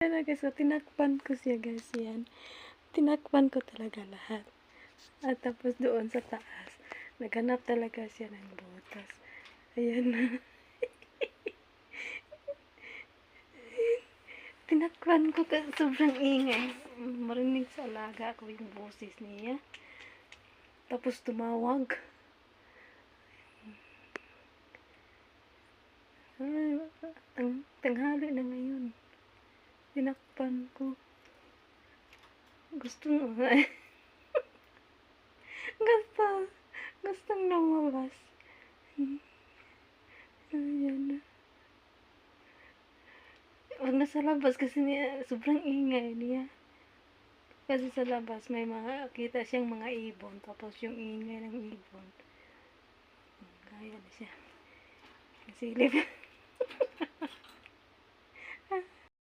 Ayan na guys, so tinakpan ko siya guys, yan. Tinakpan ko talaga lahat. At tapos doon sa taas, naghanap talaga siya ng butas. Ayan na. Tinakpan ko kasi sobrang ingay. Marinig sa alaga ko yung boses niya. Tapos tumawag. Ay, tanghali na ngayon. Tinakpan ko. Gusto mo. Gustong lumabas. Ayan. Huwag na sa labas kasi niya, sobrang ingay niya. Kasi sa labas may mga, kita siyang mga ibon. Tapos yung ingay ng ibon. Kaya na siya. Silip.